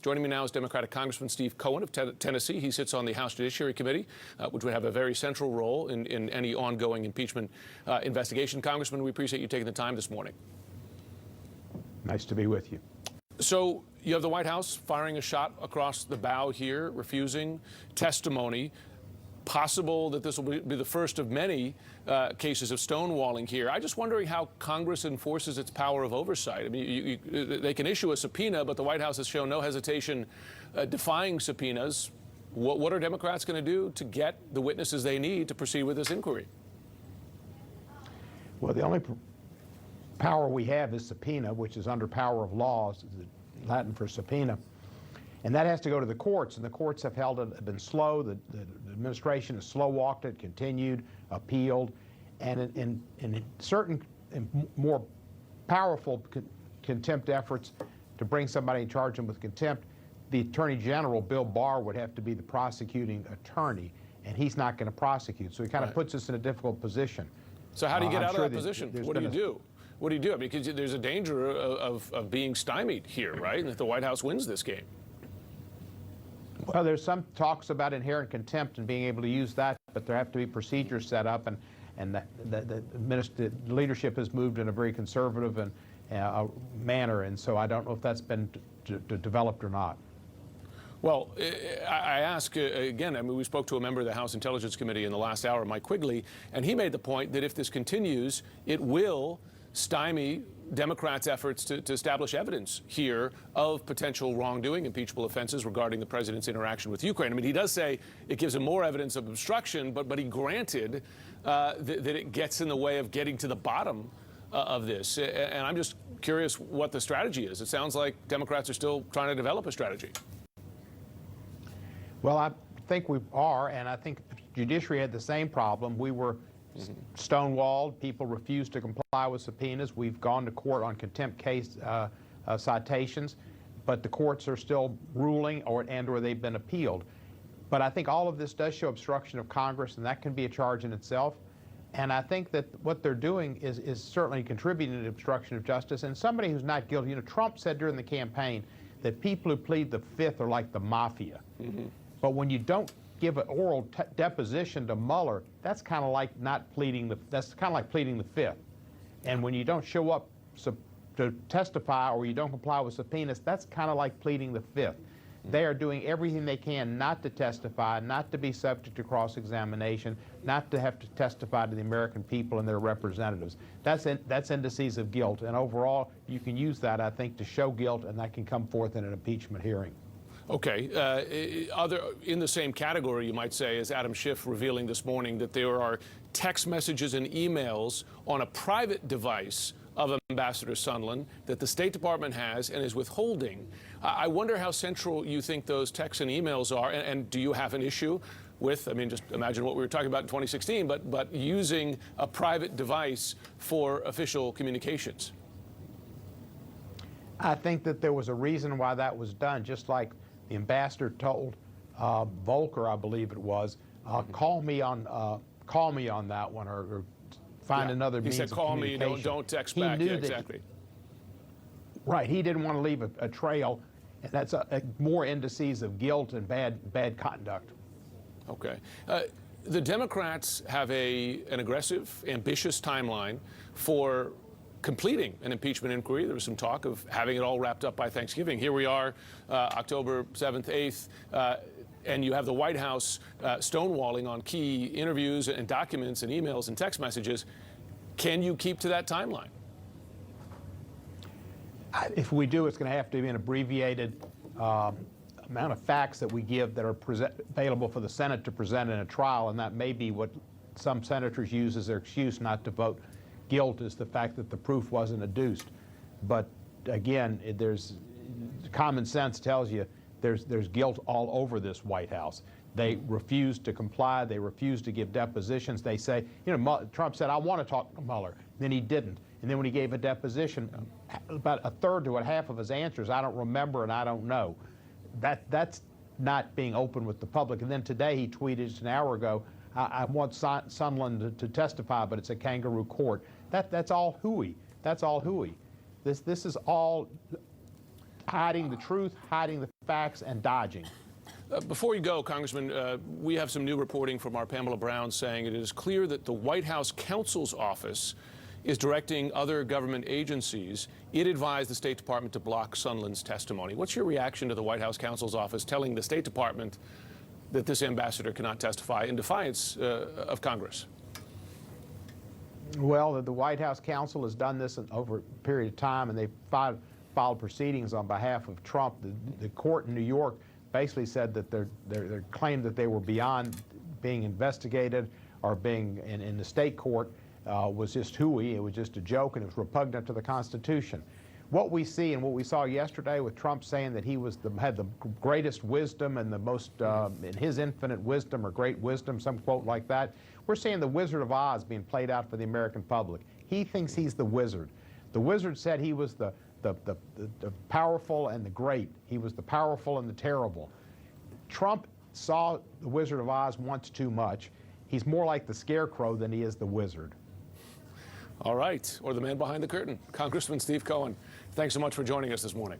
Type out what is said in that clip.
Joining me now is Democratic Congressman Steve Cohen of Tennessee. He sits on the House Judiciary Committee, which would have a very central role in any ongoing impeachment investigation. Congressman, we appreciate you taking the time this morning. Nice to be with you. So you have the White House firing a shot across the bow here, refusing testimony. Possible that this will be the first of many cases of stonewalling here. I'm just wondering how Congress enforces its power of oversight. I mean, they can issue a subpoena, but the White House has shown no hesitation defying subpoenas. What are Democrats going to do to get the witnesses they need to proceed with this inquiry? Well, the only power we have is subpoena, which is under power of law, Latin for subpoena. And that has to go to the courts, and the courts have been slow. The administration has slow-walked it, continued, appealed, and in certain more powerful contempt efforts to bring somebody and charge them with contempt, the Attorney General, Bill Barr, would have to be the prosecuting attorney, and he's not going to prosecute. So he kind of puts us in a difficult position. So how do you get out of that position? What do you do? What do you do? I mean, because there's a danger of being stymied here, right? And if the White House wins this game. Well, there's some talks about inherent contempt and being able to use that, but there have to be procedures set up, and the leadership has moved in a very conservative manner, and so I don't know if that's been developed or not. Well, I ask again, I mean, we spoke to a member of the House Intelligence Committee in the last hour, Mike Quigley, and he made the point that if this continues, it will stymie Democrats' efforts to establish evidence here of potential wrongdoing, impeachable offenses regarding the president's interaction with Ukraine. I mean, he does say it gives him more evidence of obstruction, but he granted that it gets in the way of getting to the bottom of this. And I'm just curious what the strategy is. It sounds like Democrats are still trying to develop a strategy. Well, I think we are, and I think the judiciary had the same problem. We were stonewalled. People refused to comply with subpoenas. We've gone to court on contempt case citations, but the courts are still ruling or they've been appealed. But I think all of this does show obstruction of Congress, and that can be a charge in itself. And I think that what they're doing is certainly contributing to obstruction of justice. And somebody who's not guilty, you know, Trump said during the campaign that people who plead the fifth are like the mafia. But when you don't give an oral deposition to Mueller, that's kind of like not pleading that's kind of like pleading the fifth. And when you don't show up to testify or you don't comply with subpoenas, that's kind of like pleading the fifth. They are doing everything they can not to testify, not to be subject to cross-examination, not to have to testify to the American people and their representatives. That's indices of guilt. And overall, you can use that, I think, to show guilt, and that can come forth in an impeachment hearing. Okay. In the same category, you might say, is Adam Schiff revealing this morning that there are text messages and emails on a private device of Ambassador Sondland that the State Department has and is withholding. I wonder how central you think those texts and emails are, and do you have an issue with, I mean, just imagine what we were talking about in 2016, but using a private device for official communications? I think that there was a reason why that was done, just like the ambassador told Volker, I believe it was, call me on that one, or find another means of communication. He said, call me, don't text back. Yeah, exactly. Right. He didn't want to leave a trail, and that's more indices of guilt and bad conduct. Okay. The Democrats have an aggressive, ambitious timeline for completing an impeachment inquiry. There was some talk of having it all wrapped up by Thanksgiving. Here we are, October 7th, 8th, and you have the White House stonewalling on key interviews and documents and emails and text messages. Can you keep to that timeline? If we do, it's going to have to be an abbreviated amount of facts that we give that are available for the Senate to present in a trial, and that may be what some senators use as their excuse not to vote guilt, is the fact that the proof wasn't adduced. But again, common sense tells you there's guilt all over this White House. They refuse to comply. They refuse to give depositions. They say, you know, Trump said, I want to talk to Mueller. Then he didn't. And then when he gave a deposition, about a third to a half of his answers, I don't remember and I don't know. That's not being open with the public. And then today he tweeted just an hour ago, I want Sondland to testify, but it's a kangaroo court. That's all hooey. That's all hooey. This is all hiding the truth, hiding the facts, and dodging. Before you go, Congressman, we have some new reporting from our Pamela Brown saying it is clear that the White House counsel's office is directing other government agencies. It advised the State Department to block Sondland's testimony. What's your reaction to the White House counsel's office telling the State Department that this ambassador cannot testify in defiance of Congress? Well, the White House counsel has done this over a period of time, and they've filed proceedings on behalf of Trump. The court in New York basically said that their claim that they were beyond being investigated or being in the state court was just hooey. It was just a joke, and it was repugnant to the Constitution. What we see and what we saw yesterday with Trump saying that he had the greatest wisdom and the most, in his infinite wisdom or great wisdom, some quote like that, we're seeing the Wizard of Oz being played out for the American public. He thinks he's the wizard. The wizard said he was the powerful and the great. He was the powerful and the terrible. Trump saw the Wizard of Oz once too much. He's more like the Scarecrow than he is the wizard. All right, or the man behind the curtain, Congressman Steve Cohen. Thanks so much for joining us this morning.